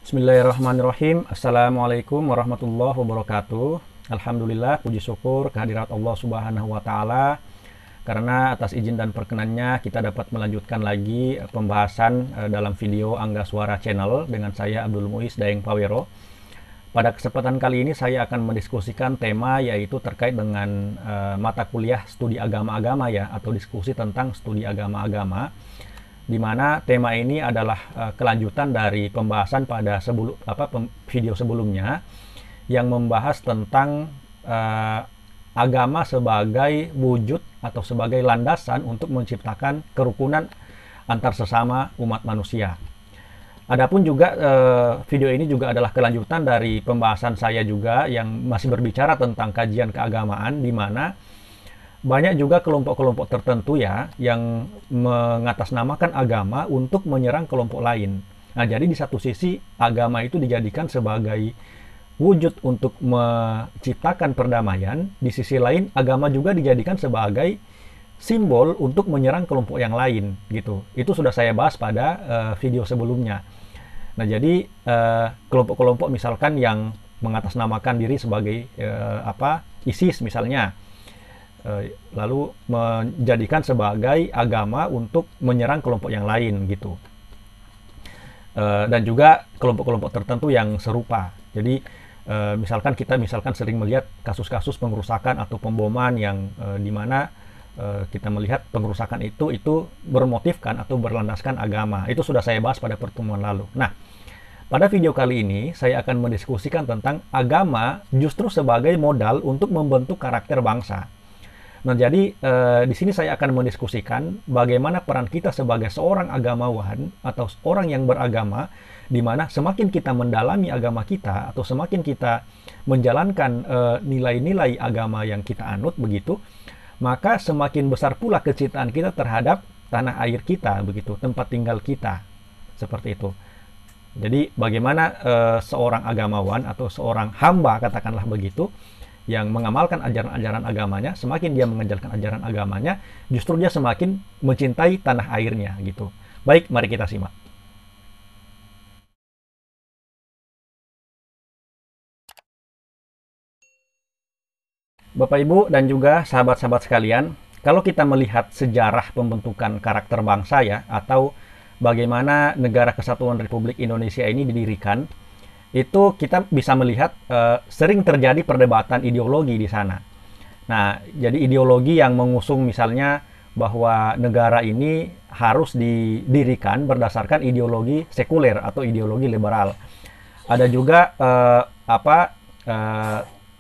Bismillahirrahmanirrahim. Assalamualaikum warahmatullahi wabarakatuh. Alhamdulillah, puji syukur kehadirat Allah Subhanahu wa Ta'ala, karena atas izin dan perkenannya kita dapat melanjutkan lagi pembahasan dalam video Angga Suara Channel dengan saya Abdul Muiz Daeng Pawero. Pada kesempatan kali ini saya akan mendiskusikan tema yaitu terkait dengan mata kuliah studi agama-agama ya, atau diskusi tentang studi agama-agama, di mana tema ini adalah kelanjutan dari pembahasan pada video sebelumnya yang membahas tentang agama sebagai wujud atau sebagai landasan untuk menciptakan kerukunan antar sesama umat manusia. Adapun juga video ini juga adalah kelanjutan dari pembahasan saya juga yang masih berbicara tentang kajian keagamaan, di mana banyak juga kelompok-kelompok tertentu ya yang mengatasnamakan agama untuk menyerang kelompok lain. Nah, jadi di satu sisi agama itu dijadikan sebagai wujud untuk menciptakan perdamaian, di sisi lain agama juga dijadikan sebagai simbol untuk menyerang kelompok yang lain gitu. Itu sudah saya bahas pada video sebelumnya. Nah, jadi kelompok-kelompok misalkan yang mengatasnamakan diri sebagai ISIS misalnya, lalu menjadikan sebagai agama untuk menyerang kelompok yang lain gitu, dan juga kelompok-kelompok tertentu yang serupa. Jadi misalkan kita sering melihat kasus-kasus pengerusakan atau pemboman yang dimana kita melihat pengerusakan itu bermotifkan atau berlandaskan agama. Itu sudah saya bahas pada pertemuan lalu. Nah, pada video kali ini saya akan mendiskusikan tentang agama justru sebagai modal untuk membentuk karakter bangsa. Nah, jadi di sini saya akan mendiskusikan bagaimana peran kita sebagai seorang agamawan atau orang yang beragama, di mana semakin kita mendalami agama kita atau semakin kita menjalankan nilai-nilai agama yang kita anut begitu, maka semakin besar pula kecintaan kita terhadap tanah air kita begitu, tempat tinggal kita, seperti itu. Jadi bagaimana seorang agamawan atau seorang hamba, katakanlah begitu, yang mengamalkan ajaran-ajaran agamanya, semakin dia mengajarkan ajaran agamanya, justru dia semakin mencintai tanah airnya gitu. Baik, mari kita simak. Bapak Ibu dan juga sahabat-sahabat sekalian, kalau kita melihat sejarah pembentukan karakter bangsa ya, atau bagaimana Negara Kesatuan Republik Indonesia ini didirikan, itu kita bisa melihat sering terjadi perdebatan ideologi di sana. Nah, jadi ideologi yang mengusung misalnya bahwa negara ini harus didirikan berdasarkan ideologi sekuler atau ideologi liberal. Ada juga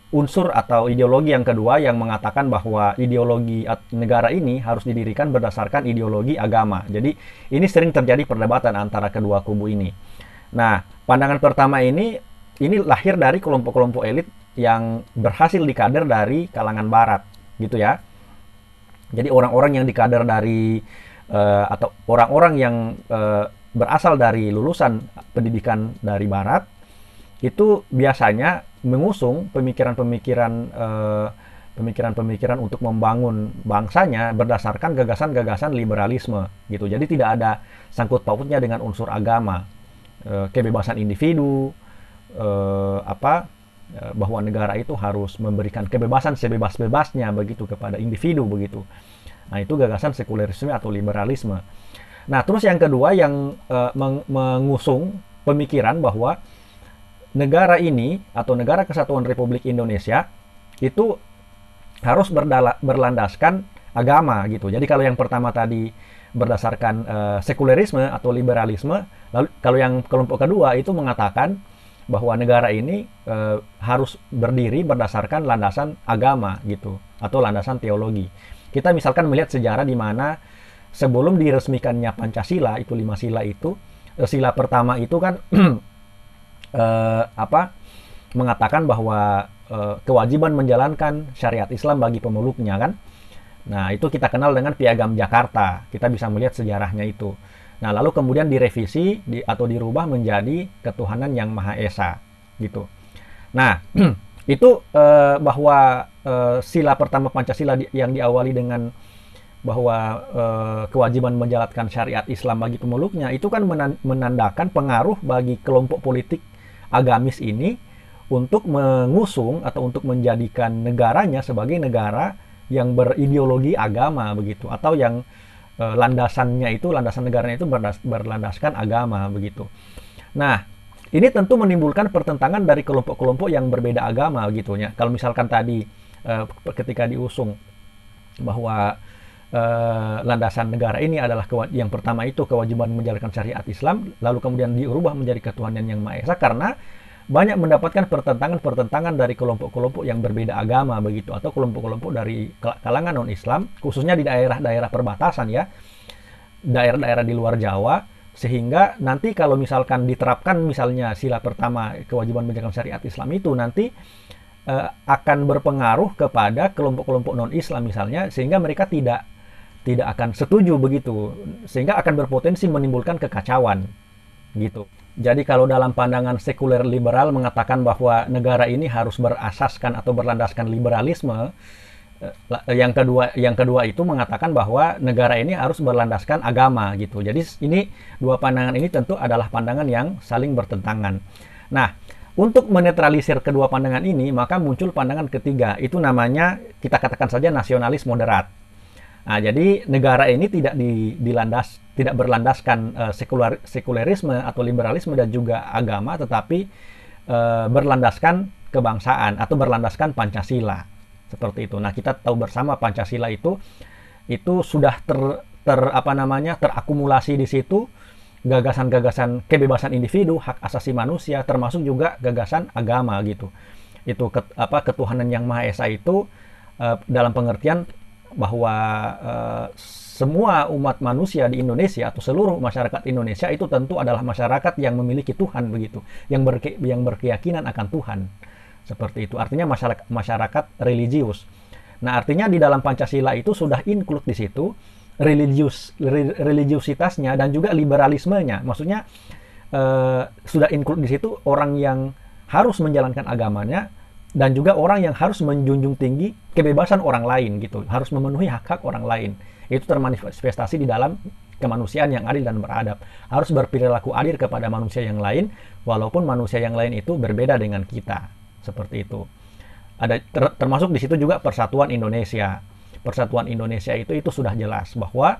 unsur atau ideologi yang kedua yang mengatakan bahwa ideologi negara ini harus didirikan berdasarkan ideologi agama. Jadi ini sering terjadi perdebatan antara kedua kubu ini. Nah, pandangan pertama ini lahir dari kelompok-kelompok elit yang berhasil dikader dari kalangan barat, gitu ya. Jadi orang-orang yang dikader dari atau orang-orang yang berasal dari lulusan pendidikan dari barat itu biasanya mengusung pemikiran untuk membangun bangsanya berdasarkan gagasan-gagasan liberalisme, gitu. Jadi tidak ada sangkut pautnya dengan unsur agama. Kebebasan individu, bahwa negara itu harus memberikan kebebasan sebebas-bebasnya begitu kepada individu begitu. Nah, itu gagasan sekulerisme atau liberalisme. Nah, terus yang kedua yang mengusung pemikiran bahwa negara ini atau Negara Kesatuan Republik Indonesia itu harus berlandaskan agama gitu. Jadi kalau yang pertama tadi berdasarkan sekulerisme atau liberalisme, lalu kalau yang kelompok kedua itu mengatakan bahwa negara ini harus berdiri berdasarkan landasan agama gitu, atau landasan teologi. Kita misalkan melihat sejarah di mana sebelum diresmikannya Pancasila, itu 5 sila itu, sila pertama itu kan mengatakan bahwa kewajiban menjalankan syariat Islam bagi pemeluknya kan. Nah, itu kita kenal dengan Piagam Jakarta. Kita bisa melihat sejarahnya itu. Nah, lalu kemudian direvisi atau dirubah menjadi ketuhanan yang Maha Esa, gitu. Nah, itu bahwa sila pertama Pancasila yang diawali dengan bahwa kewajiban menjalankan syariat Islam bagi pemeluknya itu kan menandakan pengaruh bagi kelompok politik agamis ini untuk mengusung atau untuk menjadikan negaranya sebagai negara yang berideologi agama begitu, atau yang landasan negaranya itu berlandaskan agama begitu. Nah, ini tentu menimbulkan pertentangan dari kelompok-kelompok yang berbeda agama gitu ya. Kalau misalkan tadi ketika diusung bahwa landasan negara ini adalah yang pertama itu kewajiban menjalankan syariat Islam, lalu kemudian diubah menjadi ketuhanan yang Maha Esa, karena banyak mendapatkan pertentangan dari kelompok-kelompok yang berbeda agama begitu, atau kelompok-kelompok dari kalangan non-Islam, khususnya di daerah-daerah perbatasan ya, daerah-daerah di luar Jawa, sehingga nanti kalau misalkan diterapkan misalnya sila pertama kewajiban menjalankan syariat Islam itu nanti akan berpengaruh kepada kelompok-kelompok non-Islam misalnya, sehingga mereka tidak akan setuju begitu, sehingga akan berpotensi menimbulkan kekacauan gitu. Jadi kalau dalam pandangan sekuler liberal mengatakan bahwa negara ini harus berasaskan atau berlandaskan liberalisme, yang kedua itu mengatakan bahwa negara ini harus berlandaskan agama gitu. Jadi ini dua pandangan ini tentu adalah pandangan yang saling bertentangan. Nah, untuk menetralisir kedua pandangan ini, maka muncul pandangan ketiga, itu namanya kita katakan saja nasionalis moderat. Nah, jadi negara ini tidak berlandaskan sekulerisme atau liberalisme dan juga agama, tetapi berlandaskan kebangsaan atau berlandaskan Pancasila. Seperti itu. Nah, kita tahu bersama Pancasila itu sudah terakumulasi di situ gagasan-gagasan kebebasan individu, hak asasi manusia, termasuk juga gagasan agama gitu. Itu ketuhanan yang Maha Esa itu dalam pengertian bahwa semua umat manusia di Indonesia atau seluruh masyarakat Indonesia itu tentu adalah masyarakat yang memiliki Tuhan begitu, yang berkeyakinan akan Tuhan. Seperti itu. Artinya masyarakat religius. Nah, artinya di dalam Pancasila itu sudah include di situ religiusitasnya dan juga liberalismenya. Maksudnya sudah include di situ orang yang harus menjalankan agamanya dan juga orang yang harus menjunjung tinggi kebebasan orang lain gitu, harus memenuhi hak-hak orang lain. Itu termanifestasi di dalam kemanusiaan yang adil dan beradab. Harus berperilaku adil kepada manusia yang lain, walaupun manusia yang lain itu berbeda dengan kita. Seperti itu. Ada termasuk di situ juga persatuan Indonesia. Persatuan Indonesia itu sudah jelas bahwa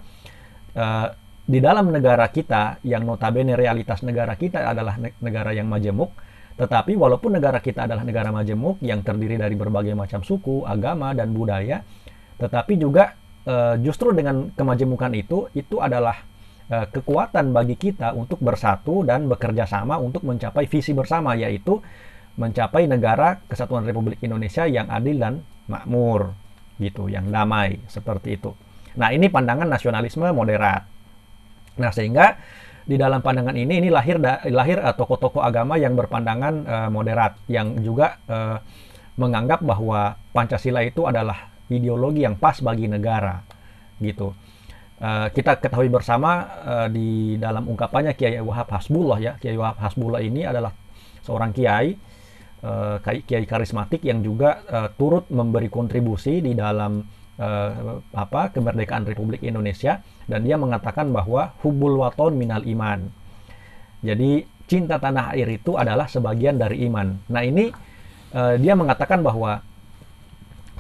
di dalam negara kita yang notabene realitas negara kita adalah negara yang majemuk. Tetapi walaupun negara kita adalah negara majemuk yang terdiri dari berbagai macam suku, agama, dan budaya, tetapi juga justru dengan kemajemukan itu adalah kekuatan bagi kita untuk bersatu dan bekerja sama untuk mencapai visi bersama, yaitu mencapai negara kesatuan Republik Indonesia yang adil dan makmur, gitu, yang damai, seperti itu. Nah, ini pandangan nasionalisme moderat. Nah, sehingga di dalam pandangan ini lahir tokoh-tokoh agama yang berpandangan moderat, yang juga menganggap bahwa Pancasila itu adalah ideologi yang pas bagi negara, gitu. Kita ketahui bersama di dalam ungkapannya Kiai Wahab Hasbullah ya, Kiai Wahab Hasbullah ini adalah seorang kiai karismatik yang juga turut memberi kontribusi di dalam kemerdekaan Republik Indonesia, dan dia mengatakan bahwa hubbul waton minal iman. Jadi cinta tanah air itu adalah sebagian dari iman. Nah, ini dia mengatakan bahwa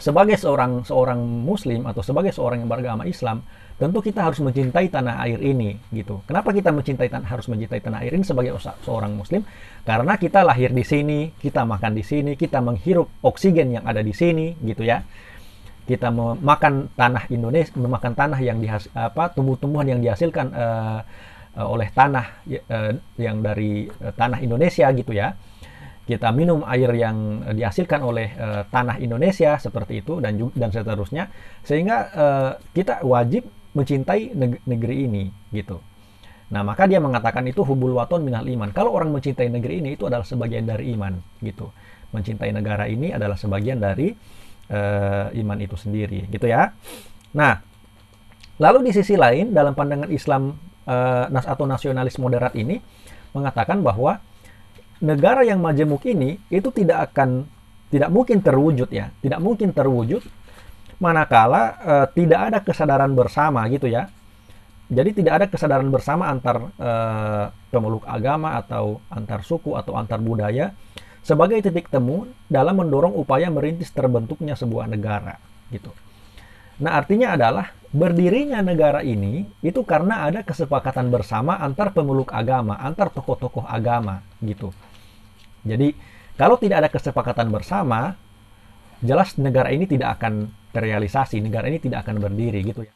sebagai seorang muslim atau sebagai seorang yang beragama Islam, tentu kita harus mencintai tanah air ini gitu. Kenapa kita harus mencintai tanah air ini sebagai seorang muslim? Karena kita lahir di sini, kita makan di sini, kita menghirup oksigen yang ada di sini gitu ya. Kita memakan tanah Indonesia, memakan tanah yang tumbuh-tumbuhan yang dihasilkan oleh tanah yang dari tanah Indonesia gitu ya. Kita minum air yang dihasilkan oleh tanah Indonesia seperti itu, dan seterusnya, sehingga kita wajib mencintai negeri ini gitu. Nah, maka dia mengatakan itu hubul waton minal iman. Kalau orang mencintai negeri ini itu adalah sebagian dari iman gitu. Mencintai negara ini adalah sebagian dari iman itu sendiri gitu ya. Nah, lalu di sisi lain dalam pandangan Islam atau nasionalis moderat ini mengatakan bahwa negara yang majemuk ini itu tidak mungkin terwujud ya, tidak mungkin terwujud manakala tidak ada kesadaran bersama gitu ya. Jadi tidak ada kesadaran bersama antar pemeluk agama atau antar suku atau antar budaya sebagai titik temu dalam mendorong upaya merintis terbentuknya sebuah negara gitu. Nah, artinya adalah berdirinya negara ini itu karena ada kesepakatan bersama antar pemeluk agama, antar tokoh-tokoh agama gitu. Jadi, kalau tidak ada kesepakatan bersama, jelas negara ini tidak akan terrealisasi, negara ini tidak akan berdiri gitu ya.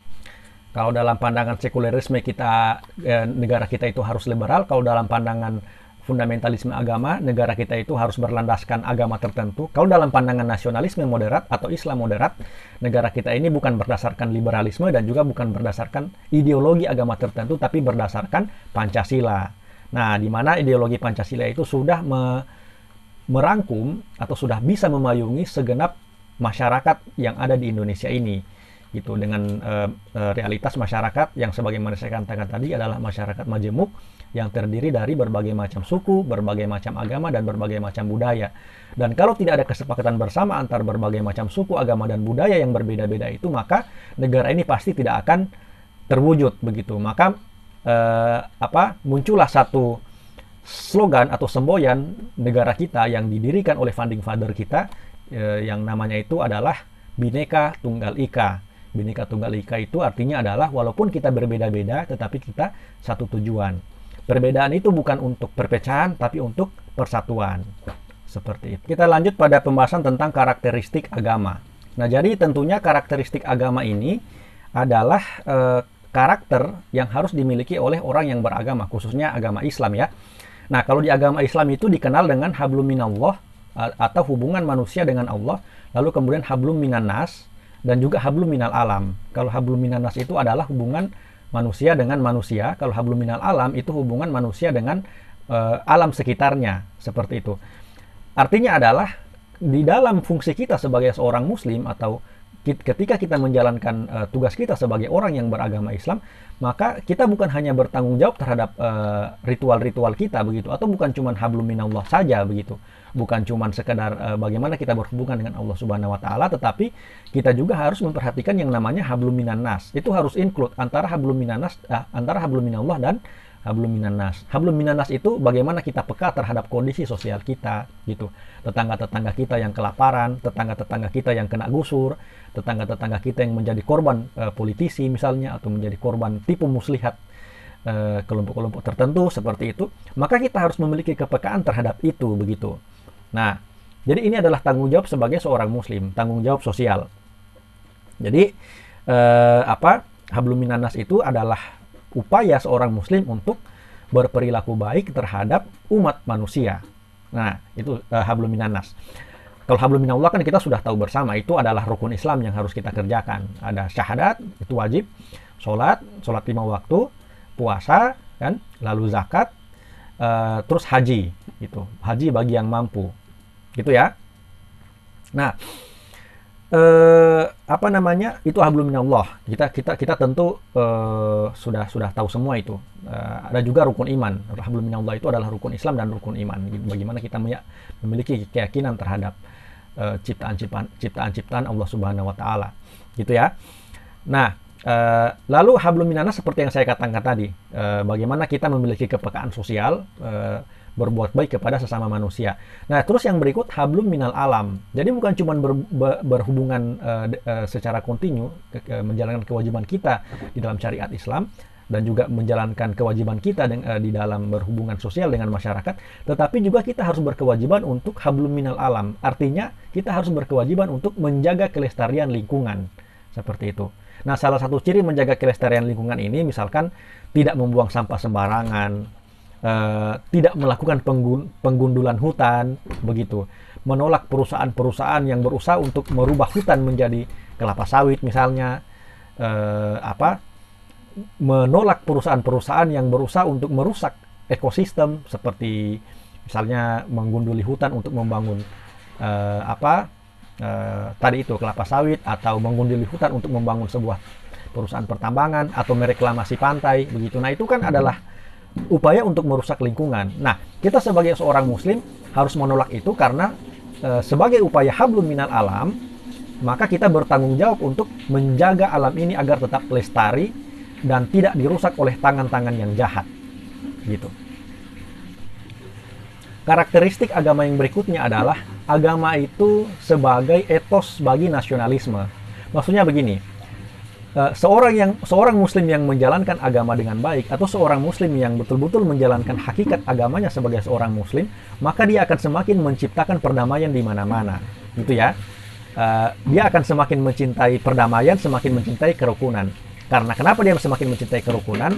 Kalau dalam pandangan sekulerisme kita, negara kita itu harus liberal. Kalau dalam pandangan fundamentalisme agama, negara kita itu harus berlandaskan agama tertentu. Kalau dalam pandangan nasionalisme moderat atau Islam moderat, negara kita ini bukan berdasarkan liberalisme dan juga bukan berdasarkan ideologi agama tertentu, tapi berdasarkan Pancasila. Nah, di mana ideologi Pancasila itu sudah merangkum atau sudah bisa memayungi segenap masyarakat yang ada di Indonesia ini. Gitu, dengan realitas masyarakat yang sebagaimana saya katakan tadi adalah masyarakat majemuk yang terdiri dari berbagai macam suku, berbagai macam agama, dan berbagai macam budaya. Dan kalau tidak ada kesepakatan bersama antar berbagai macam suku, agama, dan budaya yang berbeda-beda itu, maka negara ini pasti tidak akan terwujud begitu. Maka muncullah satu slogan atau semboyan negara kita yang didirikan oleh founding father kita, yang namanya itu adalah Bhinneka Tunggal Ika. Bhinneka Tunggal Ika itu artinya adalah walaupun kita berbeda-beda, tetapi kita satu tujuan. Perbedaan itu bukan untuk perpecahan, tapi untuk persatuan. Seperti itu. Kita lanjut pada pembahasan tentang karakteristik agama. Nah, jadi tentunya karakteristik agama ini adalah karakter yang harus dimiliki oleh orang yang beragama, khususnya agama Islam ya. Nah, kalau di agama Islam itu dikenal dengan hablum minallah atau hubungan manusia dengan Allah, lalu kemudian hablum minannas dan juga hablum minal alam. Kalau hablum minannas itu adalah hubungan manusia dengan manusia, kalau hablum minal alam itu hubungan manusia dengan alam sekitarnya, seperti itu. Artinya adalah di dalam fungsi kita sebagai seorang muslim atau ketika kita menjalankan tugas kita sebagai orang yang beragama Islam, maka kita bukan hanya bertanggung jawab terhadap ritual-ritual kita begitu, atau bukan cuma hablum minallah saja begitu, bukan cuma sekedar bagaimana kita berhubungan dengan Allah Subhanahu wa taala, tetapi kita juga harus memperhatikan yang namanya hablum minannas. Itu harus include antara hablum minannas antara hablum minallah dan hablum minannas. Hablum minannas itu bagaimana kita peka terhadap kondisi sosial kita gitu. Tetangga-tetangga kita yang kelaparan, tetangga-tetangga kita yang kena gusur, tetangga-tetangga kita yang menjadi korban politisi misalnya, atau menjadi korban tipu muslihat kelompok-kelompok tertentu seperti itu, maka kita harus memiliki kepekaan terhadap itu begitu. Nah, jadi ini adalah tanggung jawab sebagai seorang muslim, tanggung jawab sosial. Jadi hablum minannas itu adalah upaya seorang muslim untuk berperilaku baik terhadap umat manusia. Nah, itu hablum minannas. Kalau hablum minallah kan kita sudah tahu bersama, itu adalah rukun Islam yang harus kita kerjakan. Ada syahadat, itu wajib, sholat 5 waktu, puasa, kan, lalu zakat, terus haji, gitu. Haji bagi yang mampu, gitu ya. Nah, itu hablum minallah. Kita tentu sudah tahu semua itu. Ada juga rukun iman. Hablum minallah itu adalah rukun Islam dan rukun iman. Bagaimana kita memiliki keyakinan terhadap ciptaan-ciptaan Allah Subhanahu wa taala. Gitu ya. Nah, lalu hablum minannas seperti yang saya katakan tadi, bagaimana kita memiliki kepekaan sosial, berbuat baik kepada sesama manusia. Nah, terus yang berikut hablum minal alam. Jadi bukan cuma berhubungan secara kontinu, menjalankan kewajiban kita di dalam syariat Islam, dan juga menjalankan kewajiban kita di dalam berhubungan sosial dengan masyarakat, tetapi juga kita harus berkewajiban untuk hablum minal alam. Artinya kita harus berkewajiban untuk menjaga kelestarian lingkungan. Seperti itu. Nah, salah satu ciri menjaga kelestarian lingkungan ini misalkan tidak membuang sampah sembarangan, tidak melakukan penggundulan hutan, begitu. Menolak perusahaan-perusahaan yang berusaha untuk merubah hutan menjadi kelapa sawit misalnya, menolak perusahaan-perusahaan yang berusaha untuk merusak ekosistem seperti misalnya menggunduli hutan untuk membangun tadi itu kelapa sawit, atau menggunduli hutan untuk membangun sebuah perusahaan pertambangan, atau mereklamasi pantai begitu. Nah, itu kan adalah upaya untuk merusak lingkungan. Nah, kita sebagai seorang muslim harus menolak itu karena sebagai upaya hablum minal alam, maka kita bertanggung jawab untuk menjaga alam ini agar tetap lestari dan tidak dirusak oleh tangan-tangan yang jahat. Gitu. Karakteristik agama yang berikutnya adalah agama itu sebagai etos bagi nasionalisme. Maksudnya begini, seorang muslim yang menjalankan agama dengan baik, atau seorang muslim yang betul-betul menjalankan hakikat agamanya sebagai seorang muslim, maka dia akan semakin menciptakan perdamaian di mana-mana, gitu ya. Dia akan semakin mencintai perdamaian, semakin mencintai kerukunan. Karena kenapa dia semakin mencintai kerukunan?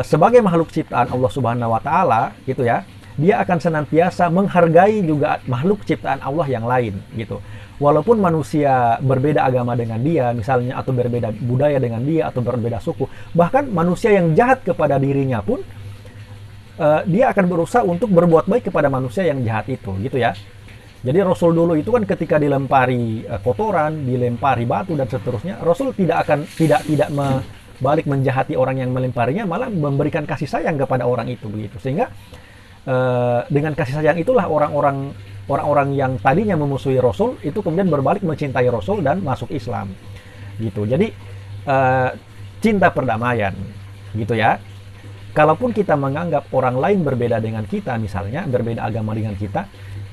Sebagai makhluk ciptaan Allah Subhanahu wa taala, gitu ya, dia akan senantiasa menghargai juga makhluk ciptaan Allah yang lain, gitu. Walaupun manusia berbeda agama dengan dia, misalnya, atau berbeda budaya dengan dia, atau berbeda suku, bahkan manusia yang jahat kepada dirinya pun, dia akan berusaha untuk berbuat baik kepada manusia yang jahat itu, gitu ya. Jadi Rasul dulu itu kan ketika dilempari kotoran, dilempari batu dan seterusnya, Rasul tidak balik menjahati orang yang melemparinya, malah memberikan kasih sayang kepada orang itu, begitu. Sehingga dengan kasih sayang itulah orang-orang yang tadinya memusuhi Rasul itu kemudian berbalik mencintai Rasul dan masuk Islam, gitu. Jadi cinta perdamaian, gitu ya. Kalaupun kita menganggap orang lain berbeda dengan kita, misalnya berbeda agama dengan kita,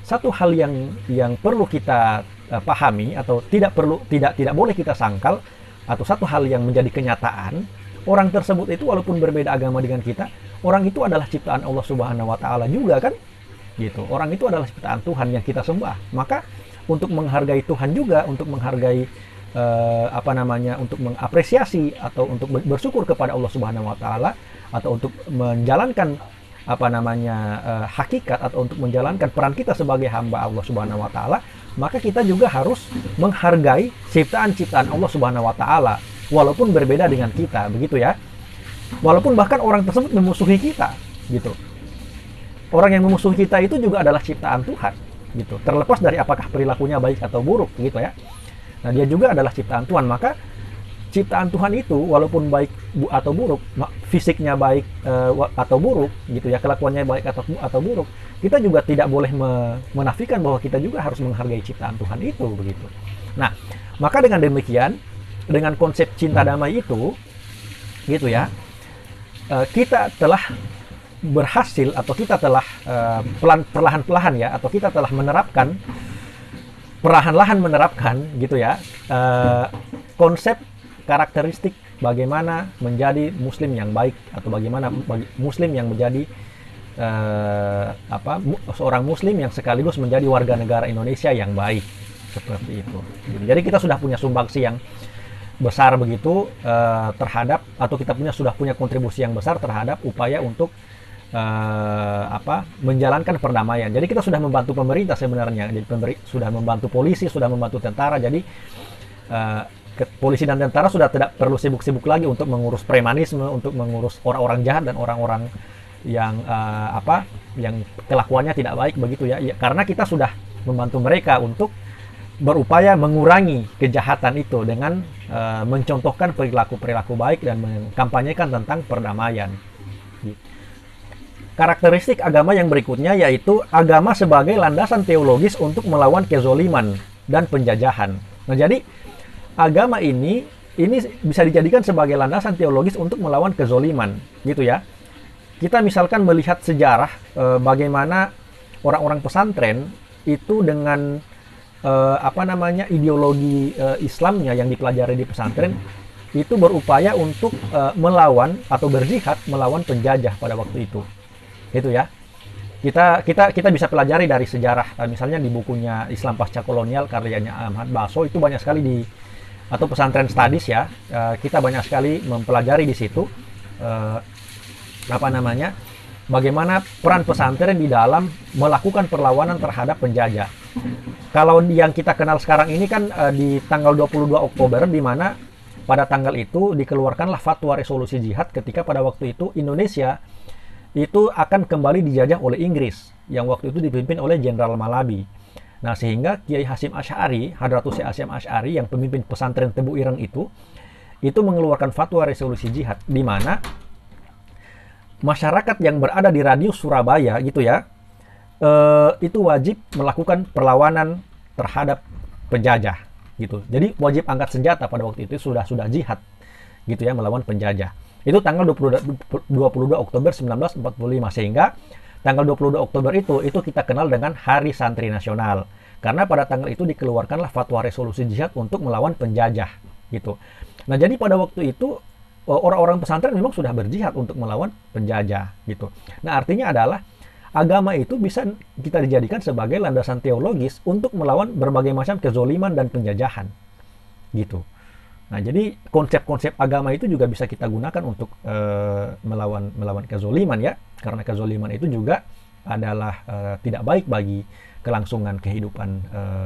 satu hal yang perlu kita pahami, atau tidak boleh kita sangkal, atau satu hal yang menjadi kenyataan, orang tersebut itu walaupun berbeda agama dengan kita, orang itu adalah ciptaan Allah Subhanahu wa taala juga kan, gitu. Orang itu adalah ciptaan Tuhan yang kita sembah. Maka untuk menghargai Tuhan juga, untuk menghargai untuk mengapresiasi atau untuk bersyukur kepada Allah Subhanahu wa taala, atau untuk menjalankan hakikat, atau untuk menjalankan peran kita sebagai hamba Allah Subhanahu wa taala, maka kita juga harus menghargai ciptaan-ciptaan Allah Subhanahu wa taala walaupun berbeda dengan kita, begitu ya. Walaupun bahkan orang tersebut memusuhi kita, gitu. Orang yang memusuhi kita itu juga adalah ciptaan Tuhan, gitu. Terlepas dari apakah perilakunya baik atau buruk, gitu ya. Nah, dia juga adalah ciptaan Tuhan. Maka ciptaan Tuhan itu walaupun baik atau buruk, fisiknya baik atau buruk, gitu ya, kelakuannya baik atau buruk, kita juga tidak boleh menafikan bahwa kita juga harus menghargai ciptaan Tuhan itu, begitu. Nah, maka dengan demikian, dengan konsep cinta damai itu, gitu ya, kita telah berhasil, atau kita telah perlahan-lahan ya, atau kita telah perlahan-lahan menerapkan, gitu ya, konsep karakteristik bagaimana menjadi muslim yang baik, atau bagaimana muslim yang menjadi seorang muslim yang sekaligus menjadi warga negara Indonesia yang baik, seperti itu. Jadi kita sudah punya sumbangsi yang besar begitu terhadap, atau kita sudah punya kontribusi yang besar terhadap upaya untuk menjalankan perdamaian. Jadi kita sudah membantu pemerintah sebenarnya. Jadi sudah membantu polisi, sudah membantu tentara. Jadi polisi dan tentara sudah tidak perlu sibuk-sibuk lagi untuk mengurus premanisme, untuk mengurus orang-orang jahat dan orang-orang yang yang kelakuannya tidak baik, begitu ya. Karena kita sudah membantu mereka untuk berupaya mengurangi kejahatan itu dengan mencontohkan perilaku-perilaku baik dan mengkampanyekan tentang perdamaian. Karakteristik agama yang berikutnya yaitu agama sebagai landasan teologis untuk melawan kezoliman dan penjajahan. Nah, jadi agama ini bisa dijadikan sebagai landasan teologis untuk melawan kezoliman, gitu ya. Kita misalkan melihat sejarah bagaimana orang-orang pesantren itu dengan ideologi Islamnya yang dipelajari di pesantren itu berupaya untuk melawan atau berjihad melawan penjajah pada waktu itu, gitu ya. Kita bisa pelajari dari sejarah, misalnya di bukunya Islam Pasca Kolonial karyanya Ahmad Baso, itu banyak sekali atau pesantren studies ya, kita banyak sekali mempelajari di situ bagaimana peran pesantren di dalam melakukan perlawanan terhadap penjajah. Kalau yang kita kenal sekarang ini kan di tanggal 22 Oktober, di mana pada tanggal itu dikeluarkanlah fatwa resolusi jihad ketika pada waktu itu Indonesia itu akan kembali dijajah oleh Inggris yang waktu itu dipimpin oleh Jenderal Malabi. Nah, sehingga Kiai Hasyim Asy'ari, Hadratus Hasyim Asy'ari yang pemimpin pesantren Tebu Ireng itu mengeluarkan fatwa resolusi jihad, di mana masyarakat yang berada di radius Surabaya, gitu ya, itu wajib melakukan perlawanan terhadap penjajah, gitu. Jadi wajib angkat senjata pada waktu itu sudah jihad gitu ya, melawan penjajah. Itu tanggal 22 Oktober 1945, sehingga tanggal 22 Oktober itu kita kenal dengan Hari Santri Nasional. Karena pada tanggal itu dikeluarkanlah fatwa resolusi jihad untuk melawan penjajah gitu. Nah, jadi pada waktu itu orang-orang pesantren memang sudah berjihad untuk melawan penjajah gitu. Nah, artinya adalah agama itu bisa kita dijadikan sebagai landasan teologis untuk melawan berbagai macam kezoliman dan penjajahan gitu. Nah, jadi konsep-konsep agama itu juga bisa kita gunakan untuk melawan kezoliman ya, karena kezoliman itu juga adalah tidak baik bagi kelangsungan kehidupan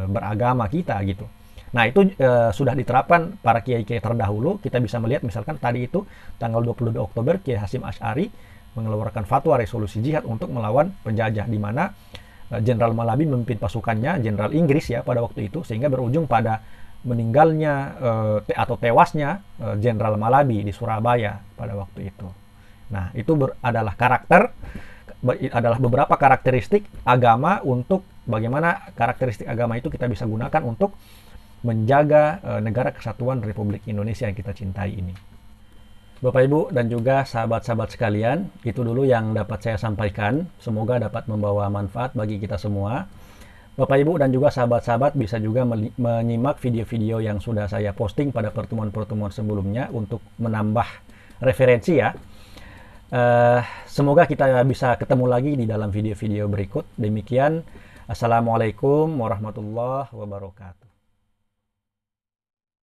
beragama kita gitu. Nah, itu sudah diterapkan para kiai-kiai terdahulu. Kita bisa melihat misalkan tadi itu tanggal 22 Oktober Kiai Hasyim Asy'ari mengeluarkan fatwa resolusi jihad untuk melawan penjajah, di mana Jenderal Malabi memimpin pasukannya, Jenderal Inggris ya pada waktu itu, sehingga berujung pada meninggalnya atau tewasnya Jenderal Malabi di Surabaya pada waktu itu. Nah, itu adalah beberapa karakteristik agama, untuk bagaimana karakteristik agama itu kita bisa gunakan untuk menjaga negara kesatuan Republik Indonesia yang kita cintai ini. Bapak Ibu dan juga sahabat-sahabat sekalian, itu dulu yang dapat saya sampaikan. Semoga dapat membawa manfaat bagi kita semua. Bapak Ibu dan juga sahabat-sahabat bisa juga menyimak video-video yang sudah saya posting pada pertemuan-pertemuan sebelumnya untuk menambah referensi ya. Semoga kita bisa ketemu lagi di dalam video-video berikut. Demikian, Assalamualaikum warahmatullahi wabarakatuh.